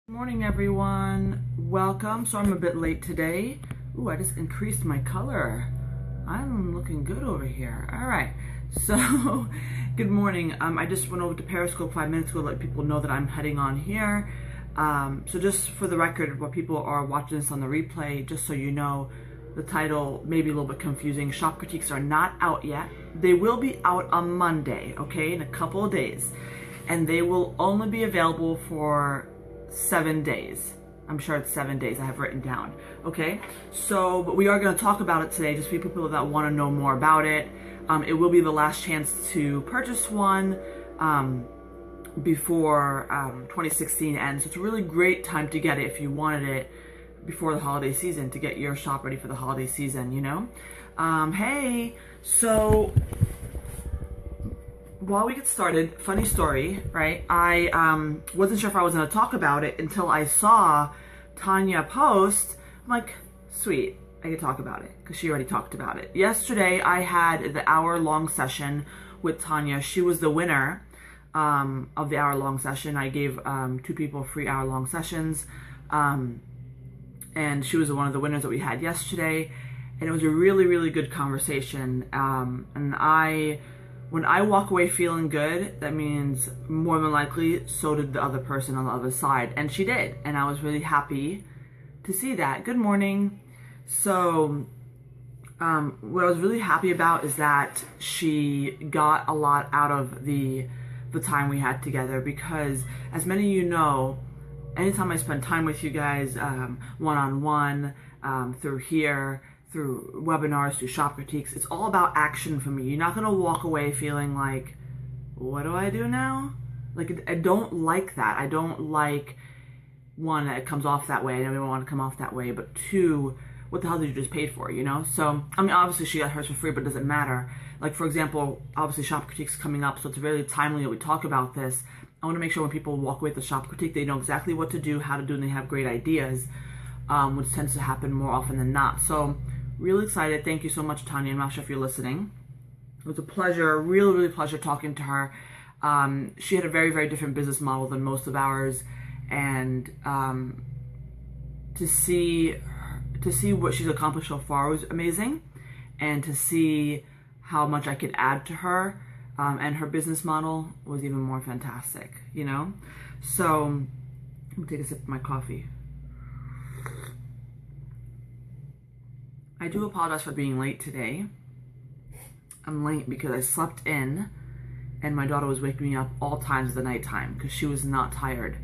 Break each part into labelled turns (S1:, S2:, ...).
S1: Morning everyone, welcome. So I'm a bit late today. Ooh, I just increased my color. I'm looking good over here. All right, so good morning. I just went over to Periscope 5 minutes ago to let people know that I'm heading on here. So just for the record, what people are watching this on the replay, just so you know, the title may be a little bit confusing. Shop critiques are not out yet. They will be out on Monday, okay, in a couple of days. And they will only be available for 7 days. I'm sure it's 7 days I have written down. Okay, so but we are going to talk about it today, just for people that want to know more about it. It will be the last chance to purchase one before 2016 ends. So it's a really great time to get it if you wanted it before the holiday season, to get your shop ready for the holiday season, you know. Hey, so while we get started, funny story, right? I wasn't sure if I was going to talk about it until I saw Tanya post. I'm like, sweet, I can talk about it because she already talked about it. Yesterday, I had the hour-long session with Tanya. She was the winner of the hour-long session. I gave 2 people free hour-long sessions, and she was one of the winners that we had yesterday. And it was a really, really good conversation. When I walk away feeling good, that means more than likely so did the other person on the other side. And she did. And I was really happy to see that. Good morning. So what I was really happy about is that she got a lot out of the time we had together, because as many of you know, anytime I spend time with you guys one-on-one, through here, through webinars, through shop critiques, it's all about action for me. You're not going to walk away feeling like, what do I do now? Like, I don't like that. I don't like, one, that it comes off that way. I don't want to come off that way. But 2, what the hell did you just pay for, you know? So, I mean, obviously she got hers for free, but it doesn't matter. Like, for example, obviously shop critiques coming up, so it's really timely that we talk about this. I want to make sure when people walk away with the shop critique, they know exactly what to do, how to do, and they have great ideas, which tends to happen more often than not. So, really excited. Thank you so much, Tanya. I'm not sure if you're listening. It was a pleasure, really, really pleasure talking to her. She had a very, very different business model than most of ours, and to see what she's accomplished so far was amazing, and to see how much I could add to her and her business model was even more fantastic, you know? So, I'm gonna take a sip of my coffee. I do apologize for being late today. I'm late because I slept in and my daughter was waking me up all times of the nighttime because she was not tired,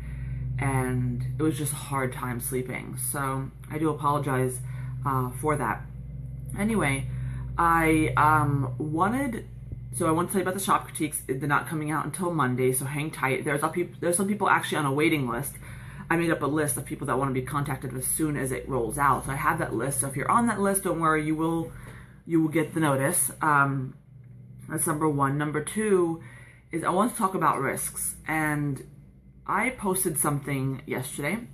S1: and it was just a hard time sleeping. So I do apologize for that. Anyway, I want to tell you about the shop critiques. They're not coming out until Monday, so hang tight. There's some people actually on a waiting list. I made up a list of people that want to be contacted as soon as it rolls out. So I have that list. So if you're on that list, don't worry, you will get the notice. That's number 1. Number 2 is I want to talk about risks. And I posted something yesterday, and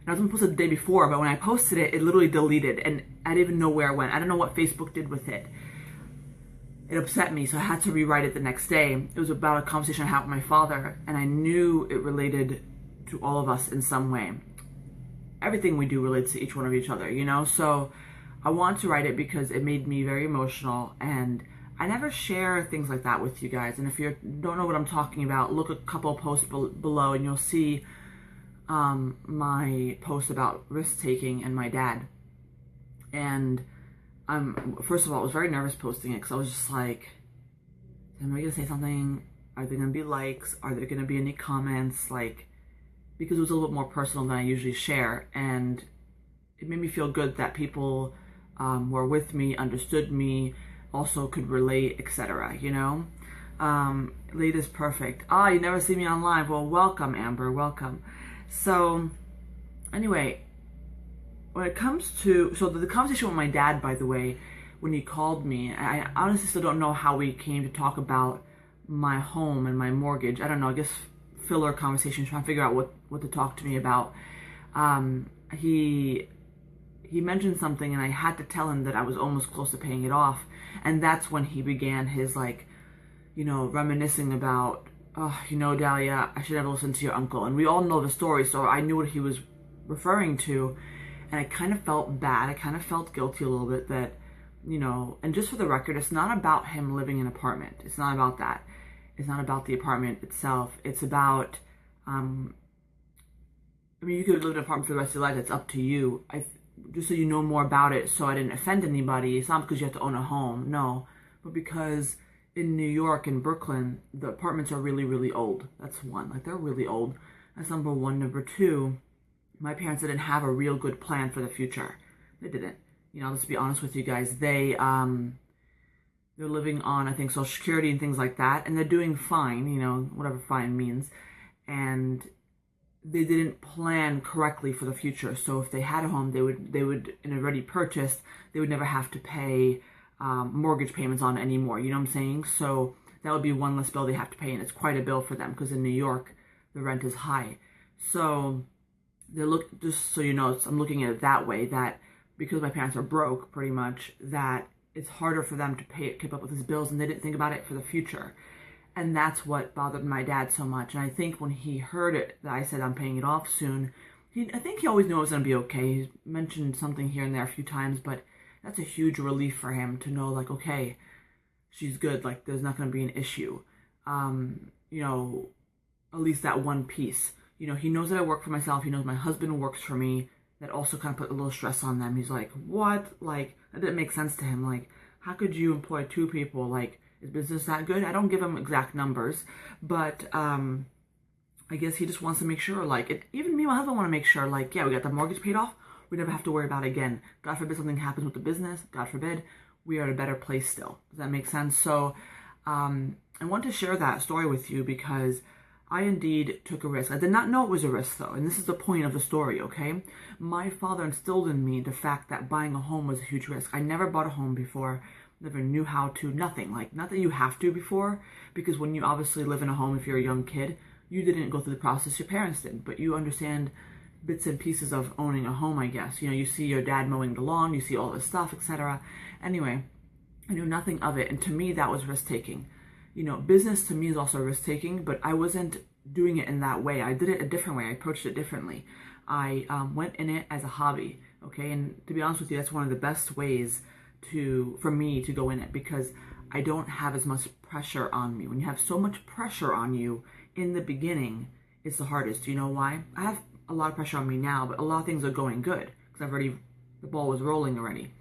S1: I was going to post it the day before, but when I posted it, it literally deleted, and I didn't even know where it went. I don't know what Facebook did with it. It upset me, so I had to rewrite it the next day. It was about a conversation I had with my father, and I knew it related to all of us in some way. Everything we do relates to each one of each other, you know? So I wanted to write it because it made me very emotional, and I never share things like that with you guys. And if you don't know what I'm talking about, look a couple of posts below and you'll see my post about risk-taking and my dad. And first of all, I was very nervous posting it because I was just like, am I gonna say something? Are there gonna be likes? Are there gonna be any comments? Like, because it was a little bit more personal than I usually share, and it made me feel good that people were with me, understood me, also could relate, etc., you know? Late is perfect. You never see me on live. Well, welcome, Amber, welcome. So, anyway, when it comes to, so the conversation with my dad, by the way, when he called me, I honestly still don't know how we came to talk about my home and my mortgage. I don't know, I guess filler conversation, trying to figure out what to talk to me about. He mentioned something, and I had to tell him that I was almost close to paying it off, and that's when he began his, like, you know, reminiscing about oh, Dahlia, I should never listen to your uncle. And we all know the story, so I knew what he was referring to. And I kind of felt bad. I kind of felt guilty a little bit that, and just for the record, it's not about him living in an apartment. It's not about that. It's not about the apartment itself. It's about, you could live in an apartment for the rest of your life. It's up to you. Just so you know more about it, so I didn't offend anybody. It's not because you have to own a home, no. But because in New York and Brooklyn, the apartments are really, really old. That's one. Like, they're really old. That's number one. Number two, my parents didn't have a real good plan for the future. They didn't. Let's be honest with you guys. They're living on, I think, Social Security and things like that, and they're doing fine, whatever fine means. And they didn't plan correctly for the future. So if they had a home, they would in already purchased, they would never have to pay mortgage payments on it anymore. You know what I'm saying? So that would be one less bill they have to pay, and it's quite a bill for them because in New York the rent is high. So just so you know, I'm looking at it that way, that because my parents are broke pretty much, that it's harder for them to keep up with his bills, and they didn't think about it for the future. And that's what bothered my dad so much. And I think when he heard it, that I said I'm paying it off soon, I think he always knew it was going to be okay. He's mentioned something here and there a few times, but that's a huge relief for him to know, like, okay, she's good. Like, there's not going to be an issue. At least that one piece. He knows that I work for myself. He knows my husband works for me. That also kind of put a little stress on them. He's like, what? Like, that didn't make sense to him. Like, how could you employ two people? Like, is business that good? I don't give him exact numbers, but I guess he just wants to make sure, like, even me and my husband want to make sure, like, yeah, we got the mortgage paid off. We never have to worry about it again. God forbid something happens with the business. God forbid, we are in a better place still. Does that make sense? So I want to share that story with you because I indeed took a risk. I did not know it was a risk, though, and this is the point of the story, okay? My father instilled in me the fact that buying a home was a huge risk. I never bought a home before, never knew how to, nothing. Like, not that you have to before, because when you obviously live in a home, if you're a young kid, you didn't go through the process, your parents did, but you understand bits and pieces of owning a home, I guess. You see your dad mowing the lawn, you see all this stuff, etc. Anyway, I knew nothing of it, and to me, that was risk-taking. Business to me is also risk-taking, but I wasn't doing it in that way. I did it a different way. I approached it differently. I went in it as a hobby, okay? And to be honest with you, that's one of the best ways for me to go in it because I don't have as much pressure on me. When you have so much pressure on you in the beginning, it's the hardest. Do you know why? I have a lot of pressure on me now, but a lot of things are going good because the ball was rolling already.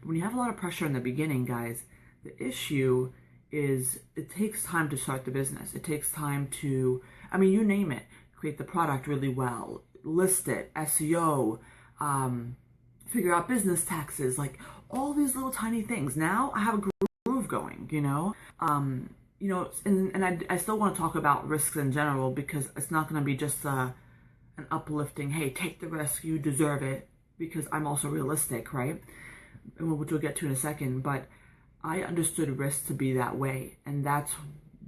S1: But when you have a lot of pressure in the beginning, guys, the issue is it takes time to start the business. It takes time to, you name it, create the product really well, list it, SEO, figure out business taxes, like all these little tiny things. Now I have a groove going, and I still want to talk about risks in general because it's not going to be just an uplifting, hey, take the risk, you deserve it, because I'm also realistic, right? Which we'll get to in a second, but I understood risk to be that way, and that's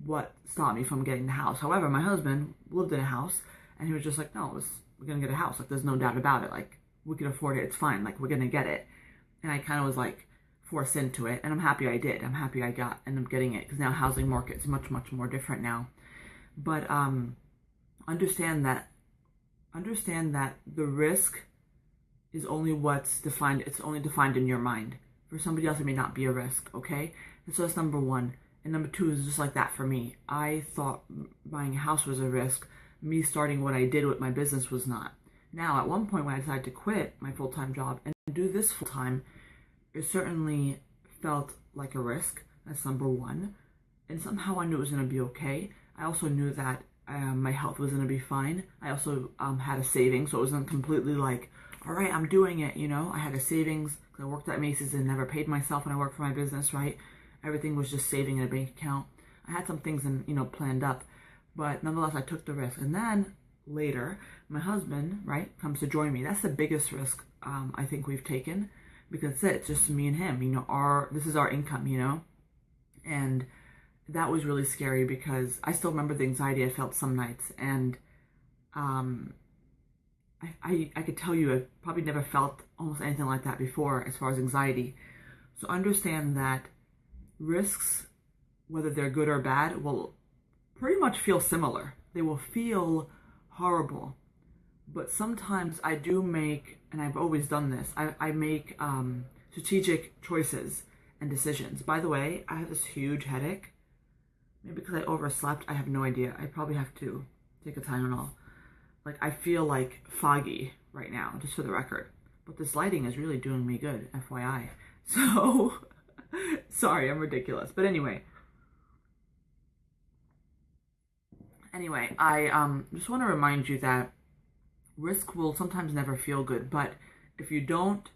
S1: what stopped me from getting the house. However, my husband lived in a house, and he was just like, no, we're going to get a house. Like, there's no doubt about it. Like, we can afford it. It's fine. Like, we're going to get it. And I kind of was, like, forced into it, and I'm happy I did. I'm happy I ended up getting it, because now housing market is much, much more different now. But understand that the risk is only what's defined. It's only defined in your mind. For somebody else, it may not be a risk, okay? And so that's number one. And number two is just like that for me. I thought buying a house was a risk. Me starting what I did with my business was not. Now, at one point when I decided to quit my full-time job and do this full-time, it certainly felt like a risk. That's number one. And somehow I knew it was going to be okay. I also knew that my health was going to be fine. I also had a savings, so it wasn't completely like, all right, I'm doing it, I had a savings. I worked at Macy's and never paid myself when I worked for my business, right? Everything was just saving in a bank account. I had some things planned up, but nonetheless, I took the risk. And then later, my husband, right, comes to join me. That's the biggest risk I think we've taken because that's it. It's just me and him. This is our income, and that was really scary because I still remember the anxiety I felt some nights, and I could tell you I've probably never felt almost anything like that before as far as anxiety. So understand that risks, whether they're good or bad, will pretty much feel similar. They will feel horrible. But sometimes I do make, and I've always done this, I make strategic choices and decisions. By the way, I have this huge headache. Maybe because I overslept, I have no idea. I probably have to take a Tylenol. Like, I feel like foggy right now, just for the record. But this lighting is really doing me good, FYI. So, sorry, I'm ridiculous. But anyway, I just want to remind you that risk will sometimes never feel good, but if you don't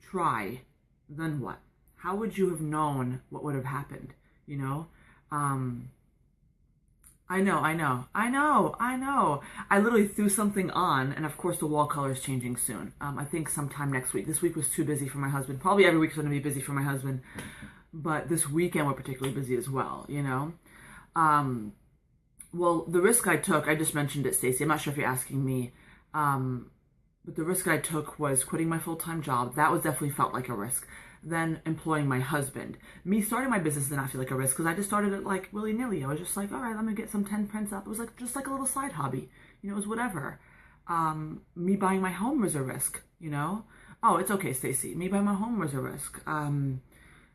S1: try, then what? How would you have known what would have happened? You know? I know. I literally threw something on, and of course the wall color is changing soon. I think sometime next week. This week was too busy for my husband. Probably every week's going to be busy for my husband, but this weekend we're particularly busy as well, you know? Well, the risk I took, I just mentioned it, Stacey. I'm not sure if you're asking me. But the risk I took was quitting my full-time job. That was definitely felt like a risk. Then employing my husband. Me starting my business did not feel like a risk because I just started it like willy-nilly. I was just like, all right, let me get some 10 prints up. It was like just like a little side hobby. You know, it was whatever. Me buying my home was a risk, you know? Oh, it's okay, Stacey. Me buying my home was a risk.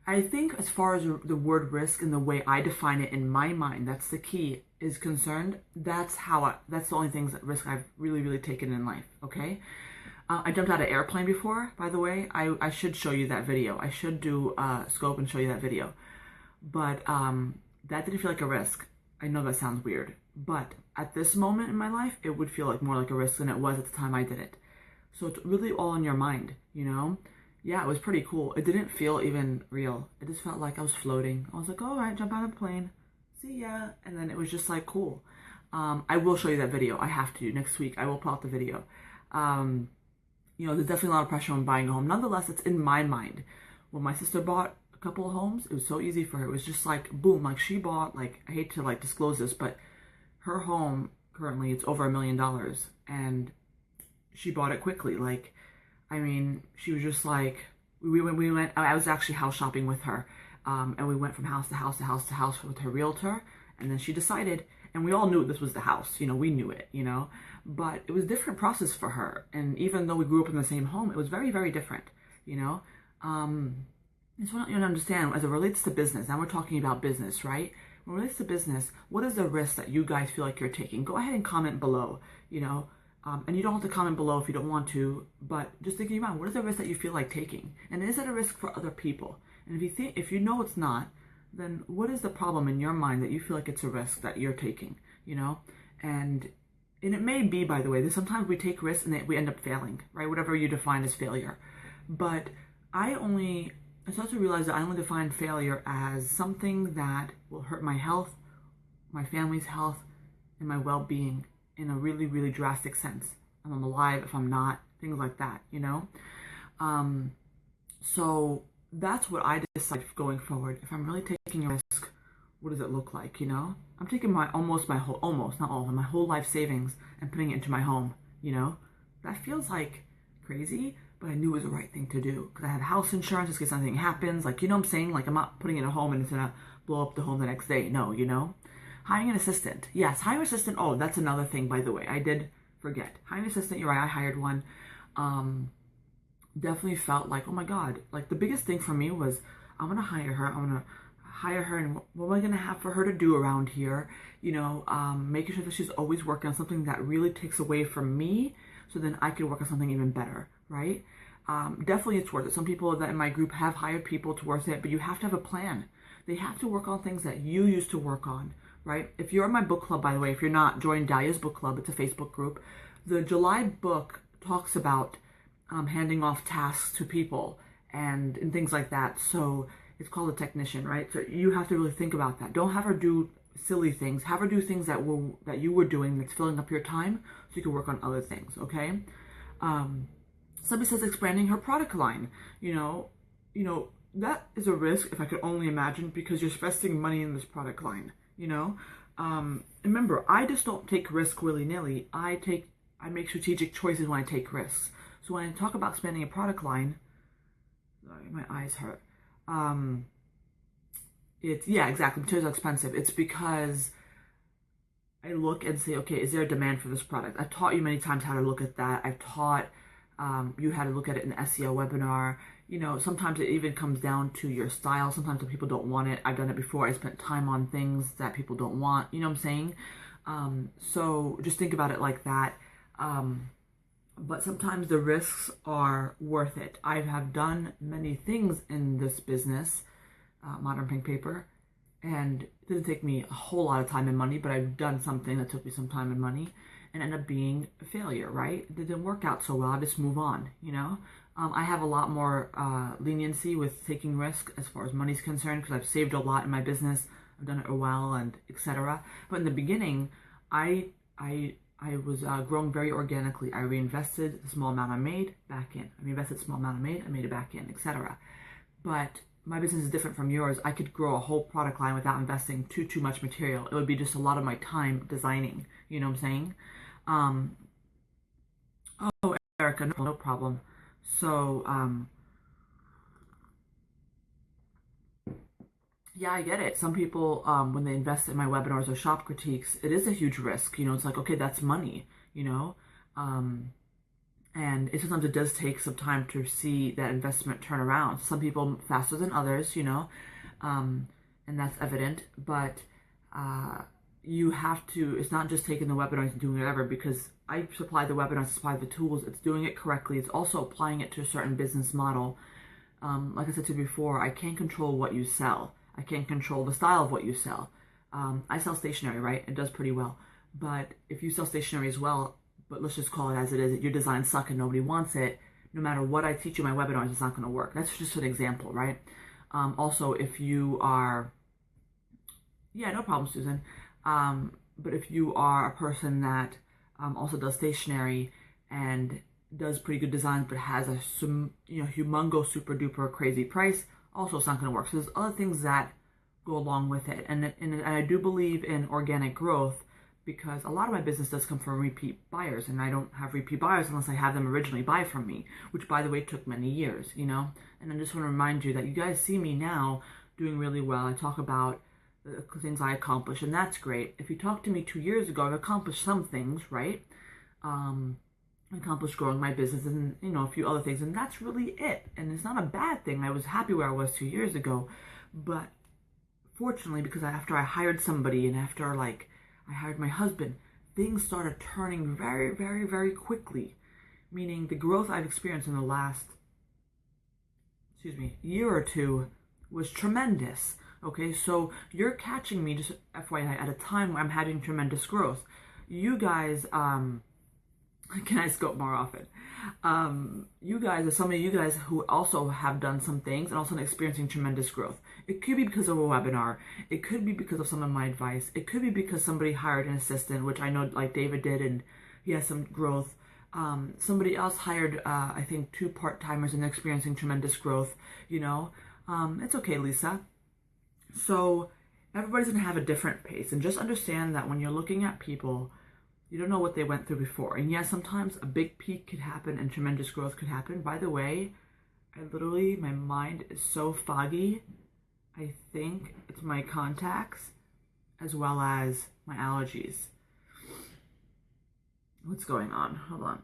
S1: I think as far as the word risk and the way I define it in my mind, that's the key, is concerned. That's the only things that risk I've really taken in life, okay? I jumped out of an airplane before, by the way. I should show you that video. I should do a scope and show you that video. But that didn't feel like a risk. I know that sounds weird. But at this moment in my life, it would feel like more like a risk than it was at the time I did it. So it's really all in your mind, you know? Yeah, it was pretty cool. It didn't feel even real. It just felt like I was floating. I was like, all right, jump out of the plane. See ya. And then it was just like, cool. I will show you that video. I have to. Next week, I will put out the video. You know, there's definitely a lot of pressure on buying a home. Nonetheless, it's in my mind. When my sister bought a couple of homes, it was so easy for her. It was just like, boom, like she bought, like, I hate to like disclose this, but her home currently, it's over $1 million. And she bought it quickly. Like, I mean, she was just like, we went, I was actually house shopping with her. And we went from house to house to house to house with her realtor. And then she decided, and we all knew this was the house, you know, we knew it, you know, but it was a different process for her. And even though we grew up in the same home, it was very different, you know. I just want you to understand, as it relates to business, now we're talking about business, right? When it relates to business, what is the risk that you guys feel like you're taking? Go ahead and comment below, you know. And you don't have to comment below if you don't want to, but just thinking about what is the risk that you feel like taking? And is it a risk for other people? And if you know it's not, then what is the problem in your mind that you feel like it's a risk that you're taking, you know? And it may be, by the way, that sometimes we take risks and we end up failing, right? Whatever you define as failure. But I start to realize that I only define failure as something that will hurt my health, my family's health, and my well-being in a really drastic sense. If I'm alive, if I'm not, things like that, you know? So that's what I decide going forward. If I'm really taking a risk, what does it look like, you know? I'm taking my whole life savings and putting it into my home, you know? That feels like crazy, but I knew it was the right thing to do because I have house insurance in case something happens. Like, you know what I'm saying? Like, I'm not putting it in a home and it's gonna blow up the home the next day. No, you know? Hiring an assistant. Yes, hiring an assistant. Oh, that's another thing, by the way. I did forget. Hiring an assistant, you're right, I hired one. Definitely felt like, oh my God. Like, the biggest thing for me was, I'm going to hire her. And what am I going to have for her to do around here? You know, making sure that she's always working on something that really takes away from me so then I can work on something even better, right? Definitely it's worth it. Some people that in my group have hired people towards it, but you have to have a plan. They have to work on things that you used to work on, right? If you're in my book club, by the way, if you're not, join Dahlia's book club. It's a Facebook group. The July book talks about handing off tasks to people and things like that. So it's called a technician, right? So you have to really think about that. Don't have her do silly things. Have her do things that you were doing that's filling up your time so you can work on other things, okay? Somebody says expanding her product line. You know, that is a risk if I could only imagine because you're investing money in this product line, you know? Remember, I just don't take risk willy-nilly. I make strategic choices when I take risks. So when I talk about expanding a product line, sorry, my eyes hurt. Yeah, exactly. Materials are expensive. It's because I look and say, okay, is there a demand for this product? I've taught you many times how to look at that. I've taught you how to look at it in the SEO webinar. You know, sometimes it even comes down to your style. Sometimes the people don't want it. I've done it before. I spent time on things that people don't want. You know what I'm saying? So just think about it like that. But sometimes the risks are worth it. I have done many things in this business, Modern Pink Paper, and it didn't take me a whole lot of time and money, but I've done something that took me some time and money and ended up being a failure, right? It didn't work out so well. I just move on, you know? I have a lot more leniency with taking risk as far as money's concerned because I've saved a lot in my business. I've done it well and etc. But in the beginning, I was growing very organically. I reinvested the small amount I made back in. I reinvested the small amount I made it back in, etc. But my business is different from yours. I could grow a whole product line without investing too much material. It would be just a lot of my time designing. You know what I'm saying? Oh, Erica, no problem. So, yeah, I get it. Some people, when they invest in my webinars or shop critiques, it is a huge risk. You know, it's like, okay, that's money, you know? And sometimes it does take some time to see that investment turn around. Some people faster than others, you know, and that's evident. But you have to, it's not just taking the webinars and doing whatever, because I supply the webinars, supply the tools, it's doing it correctly. It's also applying it to a certain business model. Like I said to you before, I can't control what you sell. I can't control the style of what you sell. I sell stationery, right? It does pretty well. But if you sell stationery as well, but let's just call it as it is, your designs suck and nobody wants it, no matter what I teach you in my webinars, it's not going to work. That's just an example, right? Also, if you are, yeah, no problem, Susan. But if you are a person that also does stationery and does pretty good designs, but has a humongous, super duper crazy price, also it's not going to work. So there's other things that go along with it, and I do believe in organic growth because a lot of my business does come from repeat buyers, and I don't have repeat buyers unless I have them originally buy from me, which by the way took many years, you know. And I just want to remind you that you guys see me now doing really well. I talk about the things I accomplish, and that's great. If you talked to me 2 years ago, I've accomplished some things, right? I accomplished growing my business and, you know, a few other things, and that's really it. And it's not a bad thing. I was happy where I was 2 years ago, but fortunately, because after I hired somebody and after, like, I hired my husband, things started turning very, very, very quickly. Meaning the growth I've experienced in the last, year or two was tremendous. Okay, so you're catching me, just FYI, at a time where I'm having tremendous growth. You guys, can I scope more often? You guys, or some of you guys who also have done some things and also experiencing tremendous growth. It could be because of a webinar. It could be because of some of my advice. It could be because somebody hired an assistant, which I know like David did, and he has some growth. Somebody else hired, I think, 2 part-timers and experiencing tremendous growth, you know. It's okay, Lisa. So everybody's going to have a different pace. And just understand that when you're looking at people, you don't know what they went through before. And yes, sometimes a big peak could happen and tremendous growth could happen. By the way, my mind is so foggy. I think it's my contacts as well as my allergies. What's going on? Hold on.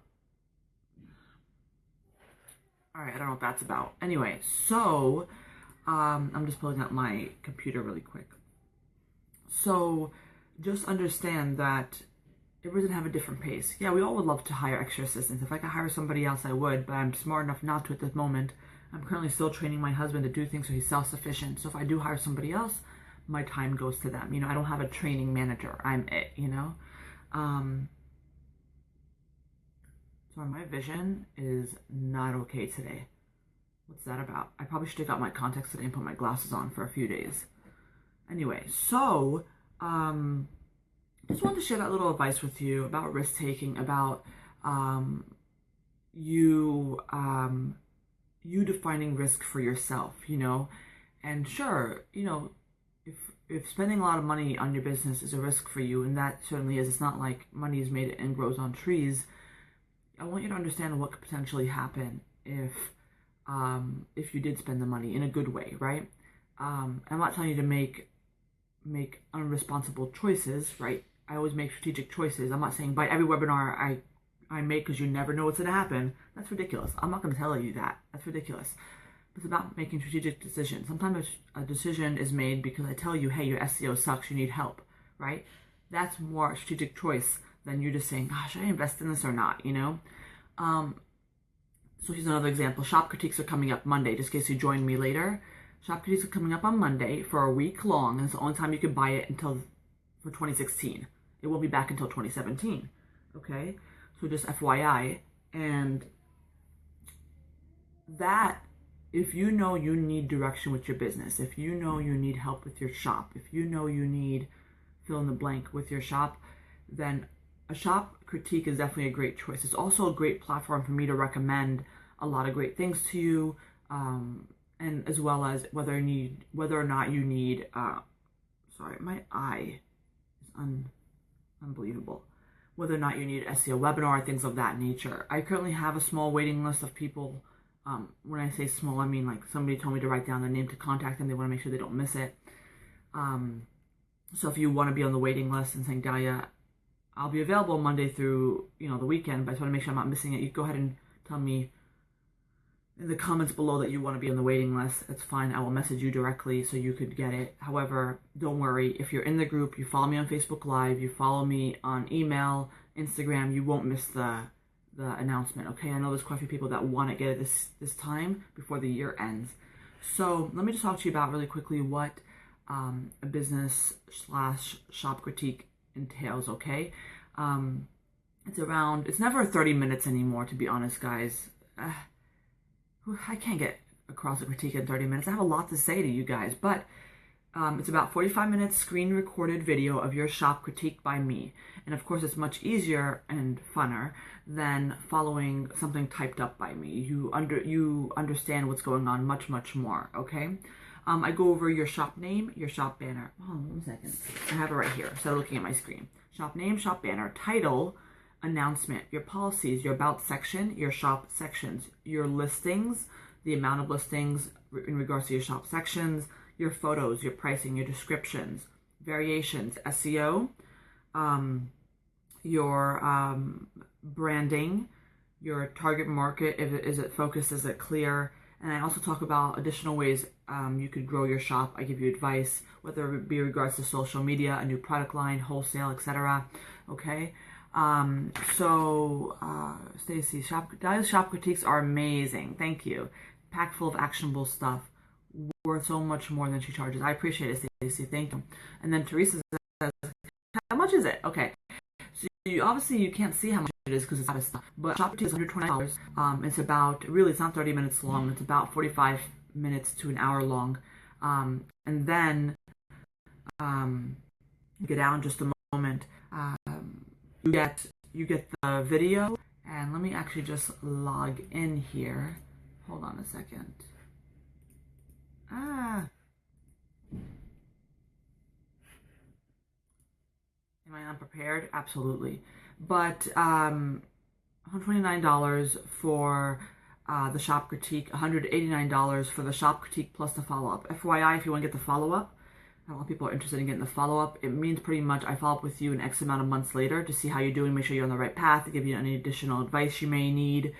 S1: All right, I don't know what that's about. Anyway, so I'm just pulling up my computer really quick. So just understand that everybody doesn't have a different pace. Yeah, we all would love to hire extra assistants. If I could hire somebody else, I would, but I'm smart enough not to at this moment. I'm currently still training my husband to do things so he's self-sufficient. So if I do hire somebody else, my time goes to them. You know, I don't have a training manager. I'm it, you know? So my vision is not okay today. What's that about? I probably should take out my contacts today and put my glasses on for a few days. Anyway, so, just wanted to share that little advice with you about risk-taking, about you defining risk for yourself, you know. And sure, you know, if spending a lot of money on your business is a risk for you, and that certainly is, it's not like money is made and grows on trees. I want you to understand what could potentially happen if you did spend the money in a good way, right? I'm not telling you to make unresponsible choices, right? I always make strategic choices. I'm not saying buy every webinar I make because you never know what's going to happen. That's ridiculous. I'm not going to tell you that. That's ridiculous. It's about making strategic decisions. Sometimes a decision is made because I tell you, hey, your SEO sucks, you need help, right? That's more a strategic choice than you just saying, should I invest in this or not, you know? So here's another example. Shop critiques are coming up Monday, just in case you join me later. Shop critiques are coming up on Monday for a week long, and it's the only time you can buy it for 2016. It won't be back until 2017, okay? So just FYI. And that, if you know you need direction with your business, if you know you need help with your shop, if you know you need fill in the blank with your shop, then a shop critique is definitely a great choice. It's also a great platform for me to recommend a lot of great things to you, and as well as whether or not you need, sorry, my eye is unbelievable. Whether or not you need SEO webinar, things of that nature. I currently have a small waiting list of people. When I say small, I mean like somebody told me to write down their name to contact them. They want to make sure they don't miss it. So if you want to be on the waiting list and saying, Dahlia, I'll be available Monday through, the weekend, but I just want to make sure I'm not missing it. You go ahead and tell me in the comments below that you want to be on the waiting list. It's fine. I will message you directly so you could get it. However, don't worry. If you're in the group, you follow me on Facebook Live, you follow me on email, Instagram, you won't miss the announcement, okay? I know there's quite a few people that want to get it this time before the year ends. So let me just talk to you about really quickly what a business / shop critique entails, okay? It's never 30 minutes anymore, to be honest, guys. I can't get across a critique in 30 minutes. I have a lot to say to you guys, but it's about 45 minutes screen recorded video of your shop critique by me. And of course, it's much easier and funner than following something typed up by me. You understand what's going on much more, okay? I go over your shop name, your shop banner. Hold on 1 second. I have it right here. So looking at my screen. Shop name, shop banner, title, announcement, your policies, your about section, your shop sections, your listings, the amount of listings in regards to your shop sections, your photos, your pricing, your descriptions, variations, SEO, your branding, your target market, is it focused, is it clear? And I also talk about additional ways you could grow your shop. I give you advice, whether it be in regards to social media, a new product line, wholesale, etc. Okay. Stacy, Dahlia's shop critiques are amazing. Thank you. Packed full of actionable stuff. Worth so much more than she charges. I appreciate it, Stacy. Thank you. And then Teresa says, how much is it? Okay. So obviously you can't see how much it is because it's out of stock. But shop critique is $120. It's about, really, it's not 30 minutes long. It's about 45 minutes to an hour long. And then, get out in just a moment. You get the video, and let me actually just log in here. Hold on a second. Am I unprepared? Absolutely. But $129 for the shop critique, $189 for the shop critique plus the follow-up. FYI, if you want to get the follow-up, a lot of people are interested in getting the follow-up. It means pretty much I follow up with you an X amount of months later to see how you're doing, make sure you're on the right path, to give you any additional advice you may need,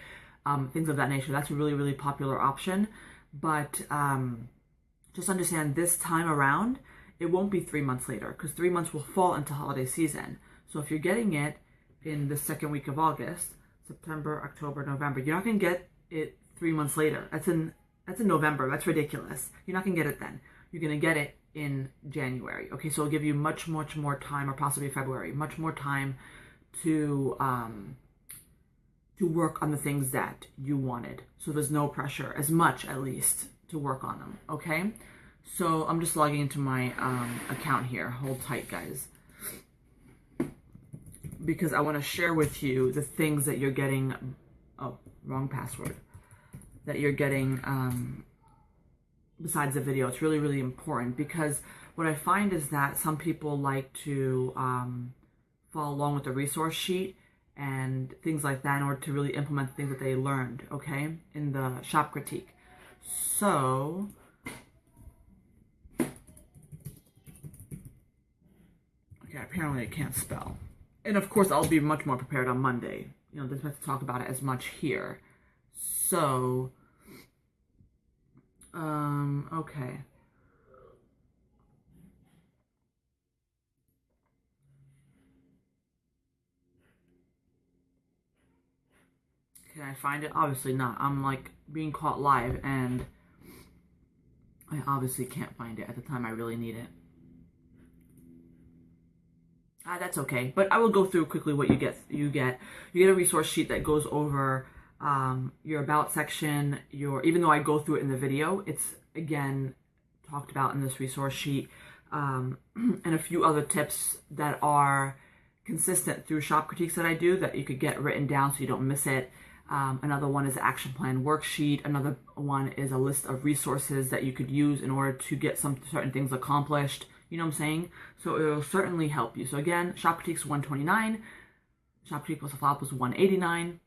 S1: things of that nature. That's a really popular option. But just understand this time around, it won't be 3 months later because 3 months will fall into holiday season. So if you're getting it in the second week of August, September, October, November, you're not going to get it 3 months later. That's in November. That's ridiculous. You're not going to get it then. You're going to get it in January. Okay, so it'll give you much more time, or possibly February, much more time to work on the things that you wanted. So there's no pressure, as much at least, to work on them. Okay, so I'm just logging into my account here. Hold tight, guys, because I want to share with you the things that you're getting. Oh, wrong password. That you're getting besides the video. It's really important, because what I find is that some people like to follow along with the resource sheet and things like that in order to really implement things that they learned, okay, in the shop critique. So okay, Yeah, apparently I can't spell. And of course, I'll be much more prepared on Monday. You know, doesn't have to talk about it as much here. So, okay. Can I find it? Obviously not. I'm like being caught live and I obviously can't find it at the time I really need it. That's okay, but I will go through quickly what you get. You get a resource sheet that goes over your about section. Even though I go through it in the video, it's again talked about in this resource sheet, and a few other tips that are consistent through shop critiques that I do that you could get written down so you don't miss it. Another one is an action plan worksheet. Another one is a list of resources that you could use in order to get some certain things accomplished. You know what I'm saying? So it will certainly help you. So again, shop critiques 129, shop critique plus a follow-up was 189.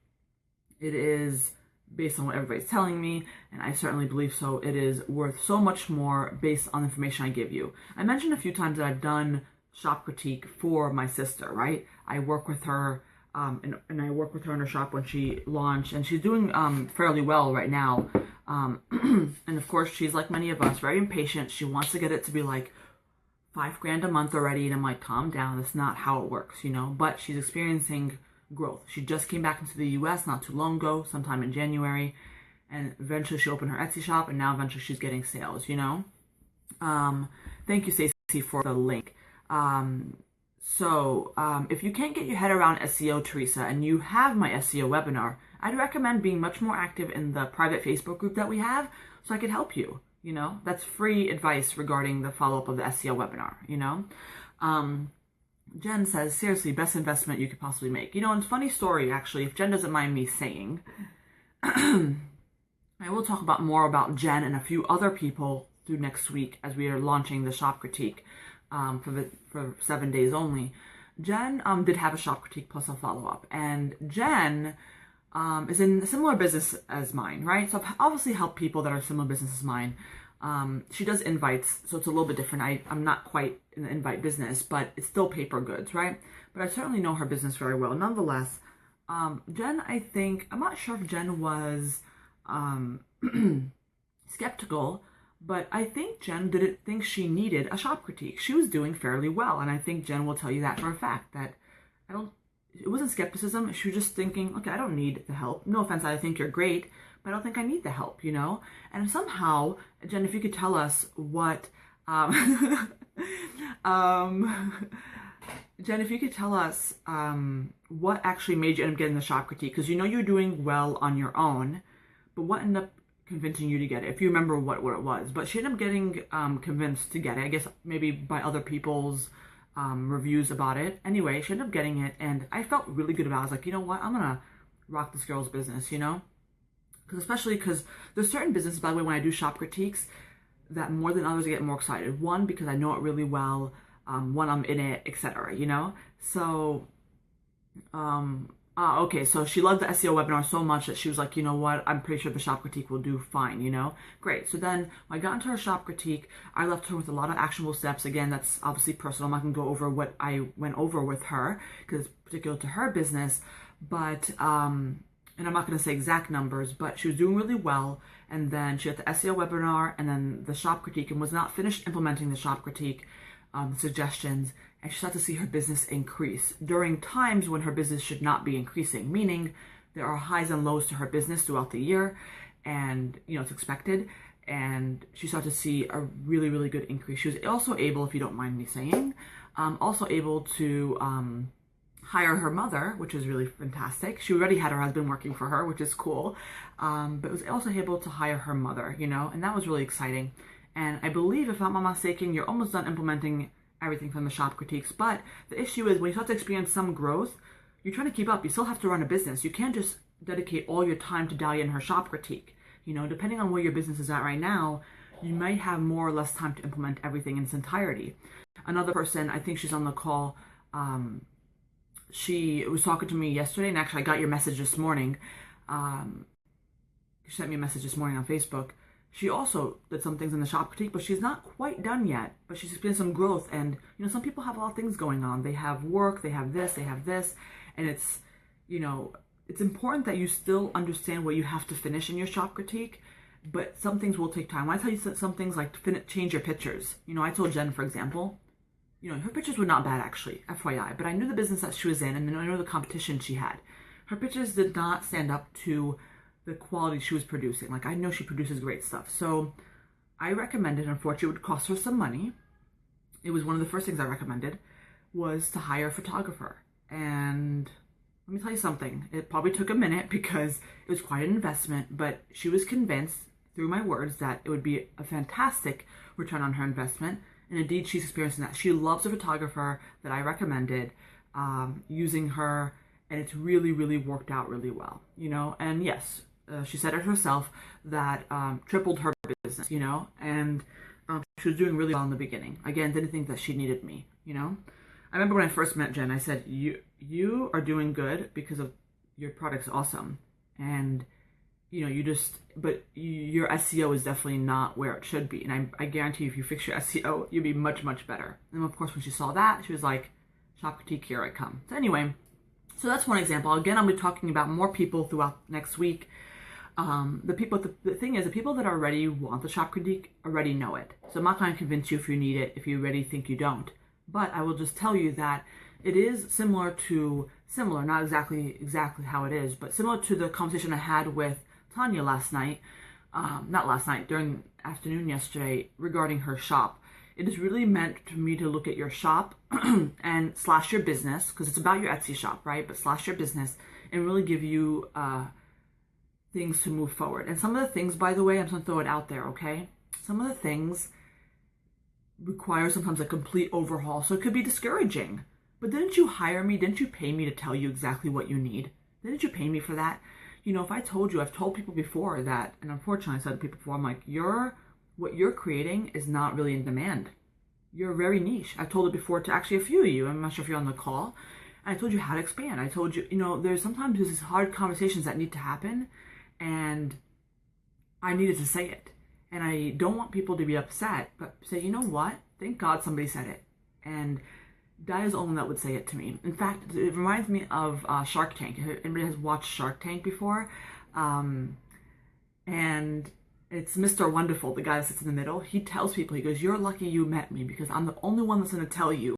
S1: It is based on what everybody's telling me, and I certainly believe so. It is worth so much more based on the information I give you. I mentioned a few times that I've done shop critique for my sister, right? I work with her, and I work with her in her shop when she launched, and she's doing fairly well right now. And of course, she's like many of us, very impatient. She wants to get it to be like $5,000 a month already, and I'm like, calm down, that's not how it works, you know. But she's experiencing growth. She just came back into the US not too long ago, sometime in January, and eventually she opened her Etsy shop, and now eventually she's getting sales, you know. Thank you, Stacey, for the link. If you can't get your head around SEO, Teresa, and you have my SEO webinar, I'd recommend being much more active in the private Facebook group that we have so I could help you. You know, that's free advice regarding the follow-up of the SEO webinar, you know. Jen says, seriously, best investment you could possibly make. You know, and funny story, actually, if Jen doesn't mind me saying, I will talk about more about Jen and a few other people through next week as we are launching the shop critique for 7 days only. Jen did have a shop critique plus a follow-up, and Jen is in a similar business as mine, right? So I've obviously helped people that are similar business as mine. She does invites, so it's a little bit different. I'm not quite in the invite business, but it's still paper goods, right? But I certainly know her business very well. Nonetheless, Jen, I'm not sure if Jen was skeptical, but I think Jen didn't think she needed a shop critique. She was doing fairly well, and I think Jen will tell you that for a fact, that it wasn't skepticism. She was just thinking, okay, I don't need the help. No offense, I think you're great, but I don't think I need the help, you know? And somehow, Jen, if you could tell us what, Jen, if you could tell us what actually made you end up getting the shop critique, because you know you're doing well on your own, but what ended up convincing you to get it, if you remember what it was. But she ended up getting convinced to get it, I guess maybe by other people's reviews about it. Anyway, she ended up getting it, and I felt really good about it. I was like, you know what, I'm gonna rock this girl's business, you know? Especially because there's certain businesses, by the way, when I do shop critiques, that more than others I get more excited. One, because I know it really well, one, I'm in it, etc., you know? So, okay, so she loved the SEO webinar so much that she was like, you know what, I'm pretty sure the shop critique will do fine, you know? Great. So then when I got into her shop critique, I left her with a lot of actionable steps. Again, that's obviously personal. I'm not going to go over what I went over with her because it's particular to her business, but, and I'm not going to say exact numbers, but she was doing really well. And then she had the SEO webinar and then the shop critique, and was not finished implementing the shop critique suggestions. And she started to see her business increase during times when her business should not be increasing, meaning there are highs and lows to her business throughout the year, and you know, it's expected. And she started to see a really, really good increase. She was also able, if you don't mind me saying, also able to hire her mother, which is really fantastic. She already had her husband working for her, which is cool, but was also able to hire her mother, you know, and that was really exciting. And I believe, if I'm not mistaken, you're almost done implementing everything from the shop critiques. But the issue is when you start to experience some growth, you're trying to keep up. You still have to run a business. You can't just dedicate all your time to Dahlia and her shop critique. You know, depending on where your business is at right now, you might have more or less time to implement everything in its entirety. Another person, I think she's on the call, she was talking to me yesterday, and actually I got your message this morning. She sent me a message this morning on Facebook. She also did some things in the shop critique, but she's not quite done yet. But she's experienced some growth. And, you know, some people have a lot of things going on. They have work, they have this, and it's, you know, it's important that you still understand what you have to finish in your shop critique, but some things will take time. When I tell you some things like change your pictures, you know, I told Jen, for example, you know, her pictures were not bad actually, FYI, but I knew the business that she was in, and then I know the competition she had. Her pictures did not stand up to the quality she was producing. Like, I know she produces great stuff. So I recommended, unfortunately it would cost her some money. It was one of the first things I recommended, was to hire a photographer. And let me tell you something, it probably took a minute because it was quite an investment, but she was convinced through my words that it would be a fantastic return on her investment. And indeed, she's experiencing that. She loves a photographer that I recommended, using her, and it's really, really worked out really well, you know. And yes, she said it herself, that tripled her business, you know, and she was doing really well in the beginning. Again, didn't think that she needed me, you know. I remember when I first met Jen, I said, you are doing good because of your product's awesome. And, you know, but your SEO is definitely not where it should be. And I guarantee you, if you fix your SEO, you'll be much, much better. And of course, when she saw that, she was like, shop critique, here I come. So anyway, so that's one example. Again, I'll be talking about more people throughout next week. The thing is, the people that already want the shop critique already know it. So I'm not going to convince you if you need it, if you already think you don't. But I will just tell you that it is similar, not exactly how it is, but similar to the conversation I had with Tanya during afternoon yesterday regarding her shop. It is really meant for me to look at your shop and slash your business, because it's about your Etsy shop, right? But slash your business and really give you things to move forward. And some of the things, by the way, I'm just going to throw it out there, okay? Some of the things require sometimes a complete overhaul, so it could be discouraging. But didn't you hire me? Didn't you pay me to tell you exactly what you need? Didn't you pay me for that? You know, if I told you, I've told people before that, and unfortunately I said to people before, I'm like, what you're creating is not really in demand. You're very niche. I've told it before to actually a few of you. I'm not sure if you're on the call. And I told you how to expand. I told you, you know, there's these hard conversations that need to happen, and I needed to say it. And I don't want people to be upset, but say, you know what? Thank God somebody said it. And that is the only one that would say it to me. In fact, it reminds me of Shark Tank. Anybody has watched Shark Tank before? And it's Mr. Wonderful, the guy that sits in the middle. He tells people, he goes, you're lucky you met me because I'm the only one that's going to tell you.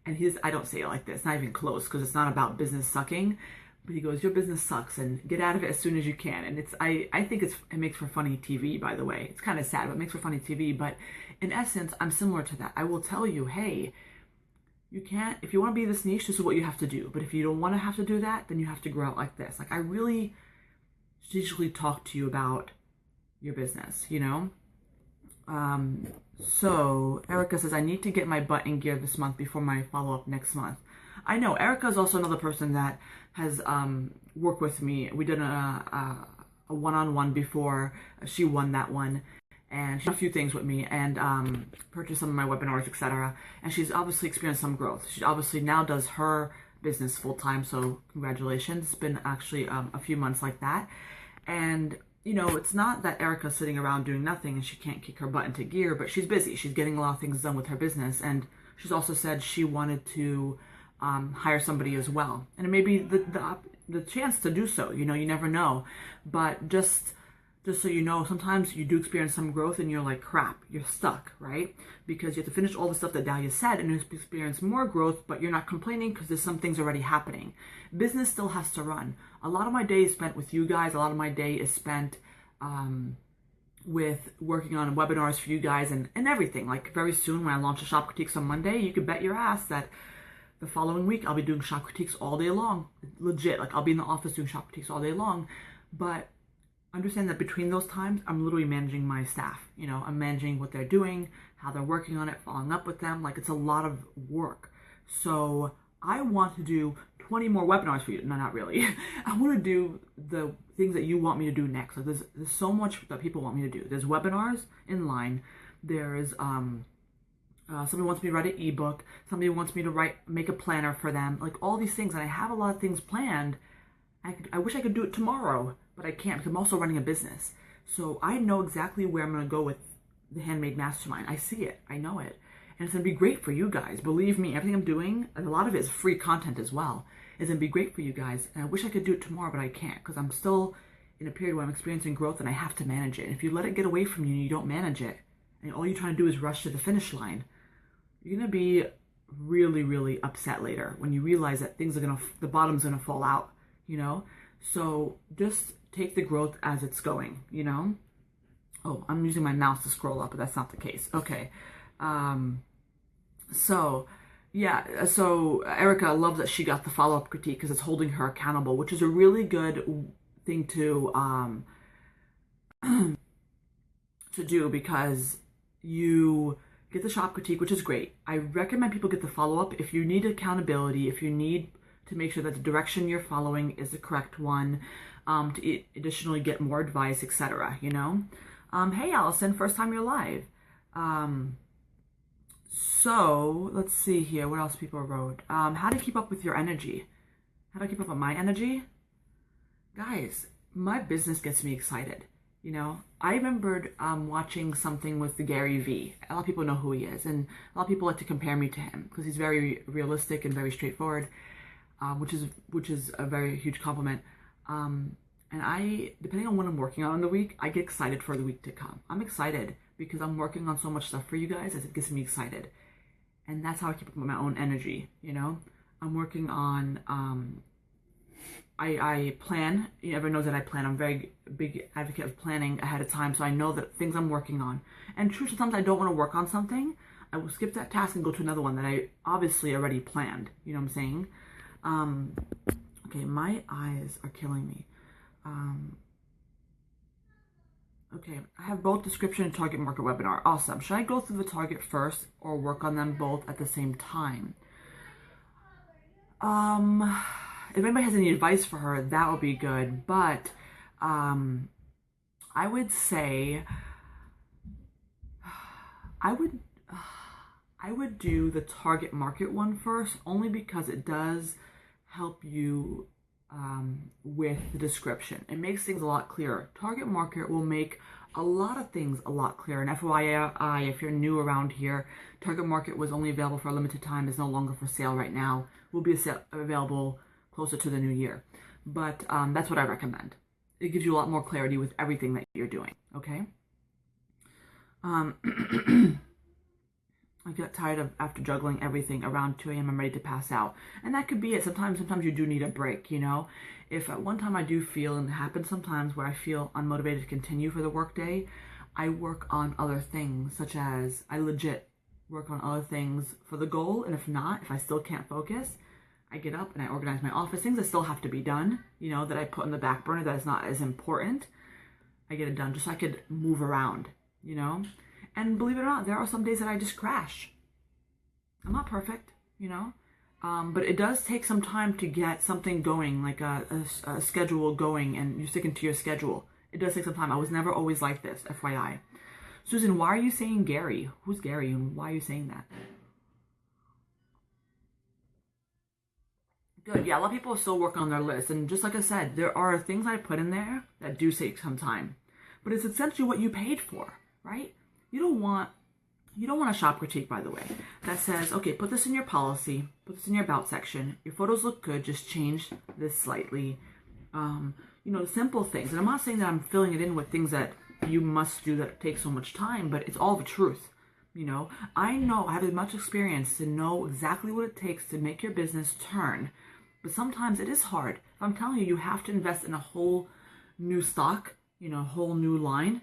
S1: And I don't say it like this, not even close, because it's not about business sucking. But he goes, your business sucks and get out of it as soon as you can. And I think it makes for funny TV, by the way. It's kind of sad, but it makes for funny TV. But in essence, I'm similar to that. I will tell you, hey, you can't, if you want to be this niche, this is what you have to do. But if you don't want to have to do that, then you have to grow out like this. Like, I really strategically talk to you about your business, you know? So Erica says, I need to get my butt in gear this month before my follow-up next month. I know Erica is also another person that has worked with me. We did a one-on-one before. She won that one, and she did a few things with me and purchased some of my webinars, etc. And she's obviously experienced some growth. She obviously now does her business full-time, so congratulations. It's been actually a few months like that. And you know, it's not that Erica's sitting around doing nothing and she can't kick her butt into gear, but she's busy. She's getting a lot of things done with her business. And she's also said she wanted to hire somebody as well. And it may be the chance to do so, you know, you never know. But just so you know, sometimes you do experience some growth and you're like, crap, you're stuck, right? Because you have to finish all the stuff that Dahlia said and you experience more growth, but you're not complaining because there's some things already happening. Business still has to run. A lot of my day is spent with you guys. A lot of my day is spent with working on webinars for you guys and everything. Like very soon when I launch a shop critiques on Monday, you can bet your ass that the following week I'll be doing shop critiques all day long. Legit, like I'll be in the office doing shop critiques all day long. But understand that between those times, I'm literally managing my staff. You know, I'm managing what they're doing, how they're working on it, following up with them. Like, it's a lot of work. So I want to do 20 more webinars for you. No, not really. I want to do the things that you want me to do next. Like, there's so much that people want me to do. There's webinars in line. There's somebody wants me to write an ebook. Somebody wants me to make a planner for them. Like, all these things. And I have a lot of things planned. I wish I could do it tomorrow, but I can't because I'm also running a business. So I know exactly where I'm going to go with the Handmade Mastermind. I see it. I know it. And it's going to be great for you guys. Believe me, everything I'm doing, and a lot of it is free content as well, is going to be great for you guys. And I wish I could do it tomorrow, but I can't because I'm still in a period where I'm experiencing growth and I have to manage it. And if you let it get away from you and you don't manage it, and all you're trying to do is rush to the finish line, you're going to be really, really upset later when you realize that the bottom's going to fall out, you know? So just take the growth as it's going, you know? Oh, I'm using my mouse to scroll up, but that's not the case. Okay. So Erica, I love that she got the follow-up critique because it's holding her accountable, which is a really good thing to do because you get the shop critique, which is great. I recommend people get the follow-up if you need accountability, if you need to make sure that the direction you're following is the correct one, to additionally get more advice, etc. You know? Hey, Allison, first time you're live. So let's see here. What else people wrote? How to keep up with your energy? How to keep up with my energy? Guys, my business gets me excited. You know, I remembered watching something with the Gary V. A lot of people know who he is, and a lot of people like to compare me to him because he's very realistic and very straightforward, which is a very huge compliment. And I, depending on what I'm working on in the week, I get excited for the week to come. I'm excited because I'm working on so much stuff for you guys as it gets me excited. And that's how I keep up with my own energy, you know? I'm working on, I plan. Everyone knows that I plan. I'm a very big advocate of planning ahead of time, so I know that things I'm working on. And true, sometimes I don't want to work on something. I will skip that task and go to another one that I obviously already planned. You know what I'm saying? Okay, my eyes are killing me. Okay, I have both description and target market webinar. Awesome. Should I go through the target first or work on them both at the same time? If anybody has any advice for her, that would be good. But I would say I would do the target market one first, only because it does help you with the description. It makes things a lot clearer. Target market will make a lot of things a lot clearer. And FYI, if you're new around here, target market was only available for a limited time. It's no longer for sale right now. Will be available closer to the new year. But that's what I recommend. It gives you a lot more clarity with everything that you're doing. Okay. I get tired of after juggling everything around 2 a.m. I'm ready to pass out. And that could be it. Sometimes you do need a break, you know. If at one time I do feel, and it happens sometimes where I feel unmotivated to continue for the workday, I work on other things, such as I legit work on other things for the goal. And if not, if I still can't focus, I get up and I organize my office. Things that still have to be done, you know, that I put on the back burner that is not as important. I get it done just so I could move around, you know. And believe it or not, there are some days that I just crash. I'm not perfect, you know, but it does take some time to get something going, like a schedule going, and you're sticking to your schedule. It does take some time. I was never always like this, FYI. Susan, why are you saying Gary? Who's Gary, and why are you saying that? Good. Yeah, a lot of people are still working on their list. And just like I said, there are things I put in there that do take some time. But it's essentially what you paid for, right? You don't want a shop critique, by the way, that says, okay, put this in your policy, put this in your about section. Your photos look good, just change this slightly. You know, simple things. And I'm not saying that I'm filling it in with things that you must do that take so much time, but it's all the truth. You know, I have as much experience to know exactly what it takes to make your business turn. But sometimes it is hard. If I'm telling you, you have to invest in a whole new stock, you know, a whole new line.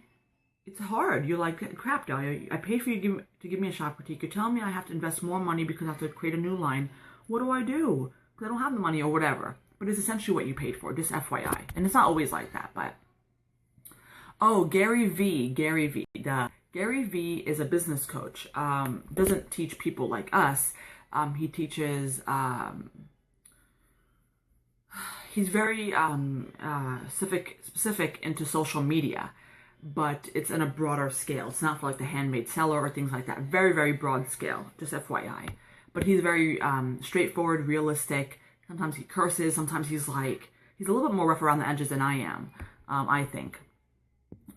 S1: It's hard. You're like, crap, Dahlia, I paid for you to give me a shop critique. You're telling me I have to invest more money because I have to create a new line. What do I do? Because I don't have the money or whatever. But it's essentially what you paid for, just FYI. And it's not always like that, but... Oh, Gary V. Gary V is a business coach. Doesn't teach people like us. He teaches... he's very specific into social media. But it's in a broader scale. It's not for like the handmade seller or things like that. Very, very broad scale, just FYI. But he's very straightforward, realistic. Sometimes he curses. Sometimes he's a little bit more rough around the edges than I am, I think.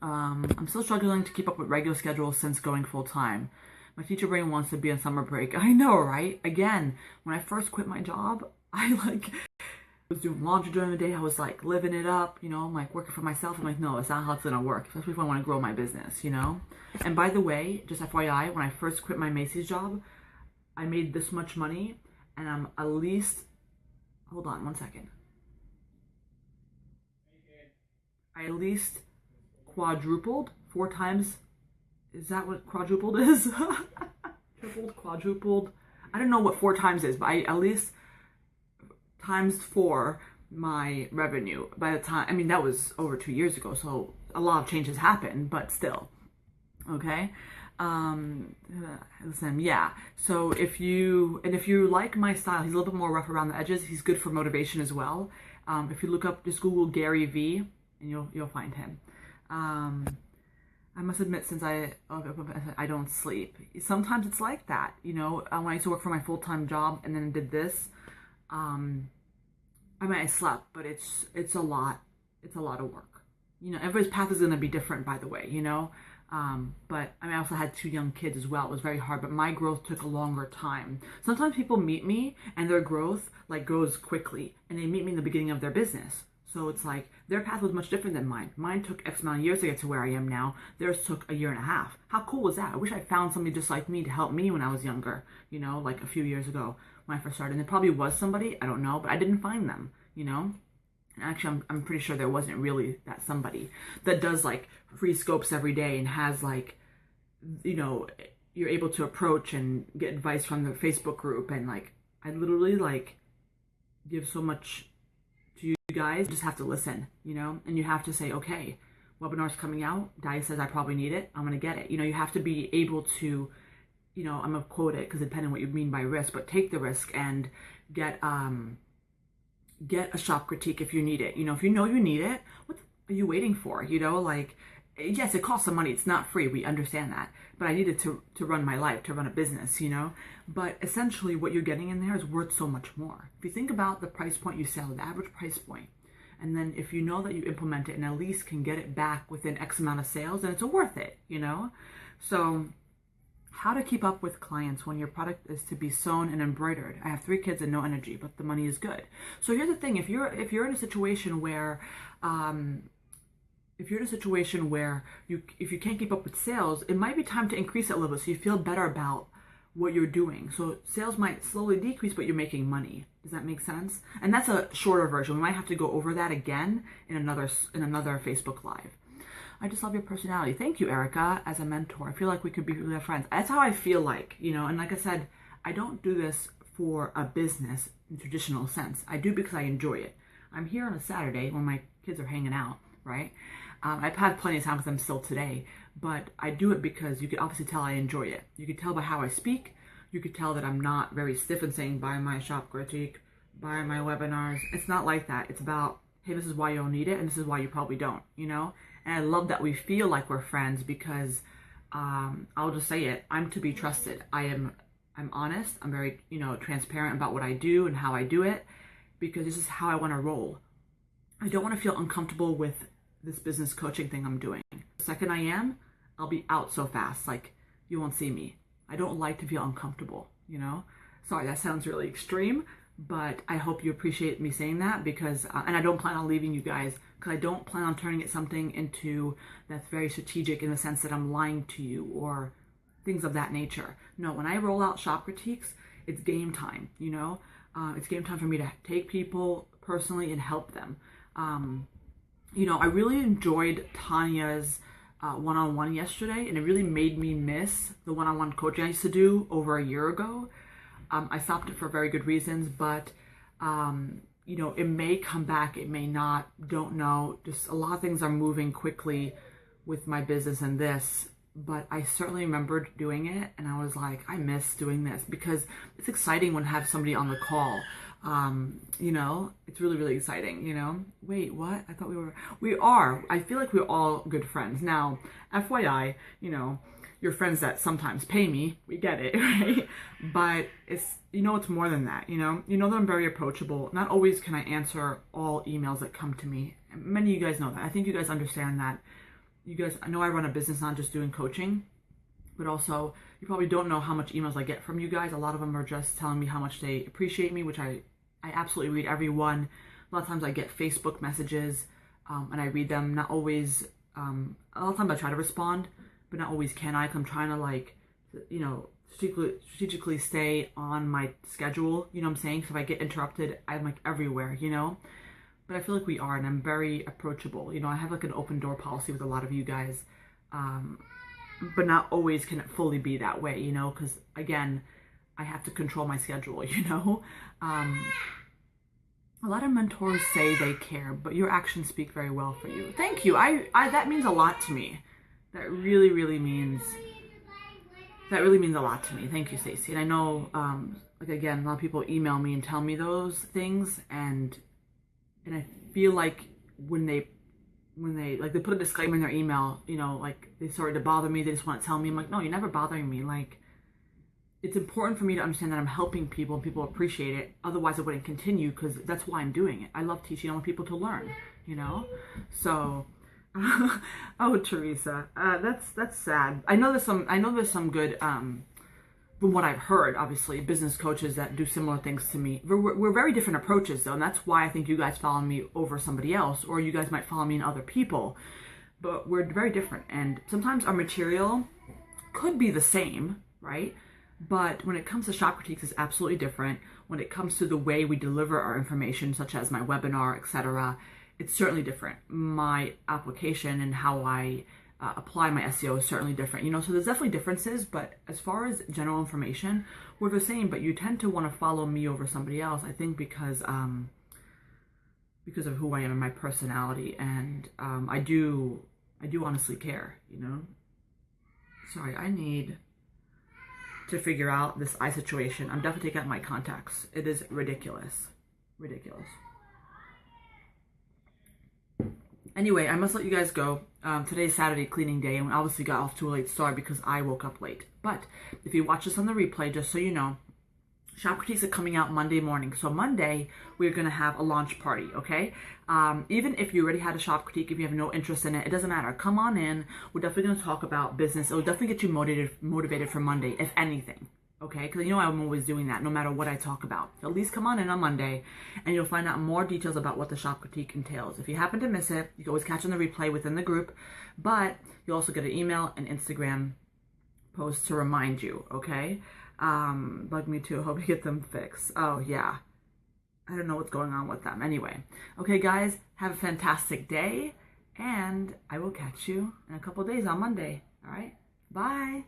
S1: I'm still struggling to keep up with regular schedules since going full time. My teacher brain wants to be on summer break. I know, right? Again, when I first quit my job, I was doing laundry during the day. I was like living it up, I'm like working for myself. I'm like, no, it's not how it's gonna work, especially if I want to grow my business, And by the way, just FYI, when I first quit my Macy's job, I made this much money, and I'm at least, hold on one second. I at least quadrupled 4 times. Is that what quadrupled is? Tripled, quadrupled. I don't know what 4 times is, but I at least times 4 my revenue by the time, that was over 2 years ago, so a lot of changes happened, but still, okay? Listen, yeah, so if you like my style, he's a little bit more rough around the edges, he's good for motivation as well. If you look up, just Google Gary V, and you'll find him. I must admit, since I don't sleep, sometimes it's like that, when I used to work for my full-time job and then did this, I slept, but it's a lot of work. Everybody's path is going to be different, by the way, but I also had 2 young kids as well. It was very hard, but my growth took a longer time. Sometimes people meet me and their growth goes quickly, and they meet me in the beginning of their business. So it's like their path was much different than mine. Mine took X amount of years to get to where I am now. Theirs took 1.5 years. How cool was that? I wish I found somebody just like me to help me when I was younger, like a few years ago when I first started. And there probably was somebody, I don't know, but I didn't find them, And actually, I'm pretty sure there wasn't really that somebody that does free scopes every day and has you're able to approach and get advice from the Facebook group. And I literally give so much to you guys. You just have to listen, and you have to say, okay, webinar's coming out. Dia says I probably need it. I'm going to get it. You have to be able to, I'm going to quote it because depending on what you mean by risk, but take the risk and get a shop critique if you need it. If you know you need it, what are you waiting for? Yes, it costs some money. It's not free. We understand that. But I needed to run my life, to run a business, But essentially what you're getting in there is worth so much more. If you think about the price point you sell, the average price point, and then if you know that you implement it and at least can get it back within X amount of sales, then it's worth it, So how to keep up with clients when your product is to be sewn and embroidered. I have 3 kids and no energy, but the money is good. So here's the thing: if you're in a situation where if you can't keep up with sales, it might be time to increase it a little bit so you feel better about what you're doing. So sales might slowly decrease, but you're making money. Does that make sense? And that's a shorter version. We might have to go over that again in another Facebook Live. I just love your personality. Thank you, Erica, as a mentor. I feel like we could be really friends. That's how I feel like, and like I said, I don't do this for a business in traditional sense. I do because I enjoy it. I'm here on a Saturday when my kids are hanging out, right? I've had plenty of time with them still today, but I do it because you could obviously tell I enjoy it. You could tell by how I speak. You could tell that I'm not very stiff and saying, buy my shop critique, buy my webinars. It's not like that. It's about, hey, this is why you'll need it, and this is why you probably don't, And I love that we feel like we're friends because I'll just say it. I'm to be trusted. I'm honest. I'm very, transparent about what I do and how I do it because this is how I want to roll. I don't want to feel uncomfortable with this business coaching thing I'm doing. The second I am, I'll be out so fast. You won't see me. I don't like to feel uncomfortable, Sorry, that sounds really extreme, but I hope you appreciate me saying that because, and I don't plan on leaving you guys because I don't plan on turning it something into that's very strategic in the sense that I'm lying to you or things of that nature. No, when I roll out shop critiques, it's game time, It's game time for me to take people personally and help them. I really enjoyed Tanya's one-on-one yesterday, and it really made me miss the one-on-one coaching I used to do over a year ago. I stopped it for very good reasons, but it may come back, it may not, don't know. Just a lot of things are moving quickly with my business and this, but I certainly remembered doing it, and I was like, I miss doing this because it's exciting when I have somebody on the call. It's really, really exciting, Wait, what? I thought we are. I feel like we're all good friends. Now, FYI, you're friends that sometimes pay me. We get it, right? But it's more than that, You know that I'm very approachable. Not always can I answer all emails that come to me. Many of you guys know that. I think you guys understand that, you guys, I know I run a business, not just doing coaching, but also you probably don't know how much emails I get from you guys. A lot of them are just telling me how much they appreciate me, which I absolutely read every one. A lot of times I get Facebook messages, and I read them. Not always, a lot of times I try to respond, but not always can I, 'cause I'm trying to, like, you know, strategically stay on my schedule, you know what I'm saying? So if I get interrupted, I'm like everywhere, you know? But I feel like we are, and I'm very approachable. You know, I have like an open door policy with a lot of you guys, but not always can it fully be that way, you know? Because again, I have to control my schedule, you know? A lot of mentors say they care, but your actions speak very well for you. Thank you. I that means a lot to me. That really, really means a lot to me. Thank you, Stacey. And I know, like, again, a lot of people email me and tell me those things, and I feel like when they like, they put a disclaimer in their email, you know, like, they started to bother me, they just want to tell me. I'm like, no, you're never bothering me. Like, it's important for me to understand that I'm helping people and people appreciate it. Otherwise I wouldn't continue, because that's why I'm doing it. I love teaching. I want people to learn, you know? So, oh, Teresa, that's sad. I know there's some good, from what I've heard, obviously, business coaches that do similar things to me. We're very different approaches, though, and that's why I think you guys follow me over somebody else, or you guys might follow me in other people. But we're very different, and sometimes our material could be the same, right? But when it comes to shop critiques, it's absolutely different. When it comes to the way we deliver our information, such as my webinar, etc., it's certainly different. My application and how I apply my SEO is certainly different, you know, so there's definitely differences, but as far as general information, we're the same, but you tend to want to follow me over somebody else, I think, because of who I am and my personality, and I do honestly care, you know. Sorry, I need to figure out this eye situation. I'm definitely taking out my contacts. It is ridiculous. Ridiculous. Anyway, I must let you guys go. Today's Saturday cleaning day, and we obviously got off to a late start because I woke up late. But if you watch this on the replay, just so you know, shop critiques are coming out Monday morning. So Monday, we're going to have a launch party, okay? Even if you already had a shop critique, if you have no interest in it, it doesn't matter. Come on in. We're definitely going to talk about business. It will definitely get you motivated for Monday, if anything. Okay, because you know I'm always doing that no matter what I talk about. So at least come on in on Monday and you'll find out more details about what the shop critique entails. If you happen to miss it, you can always catch on the replay within the group, but you'll also get an email and Instagram post to remind you, okay? Bug me too, hope you get them fixed. Oh yeah, I don't know what's going on with them. Anyway, okay guys, have a fantastic day and I will catch you in a couple days on Monday, all right? Bye.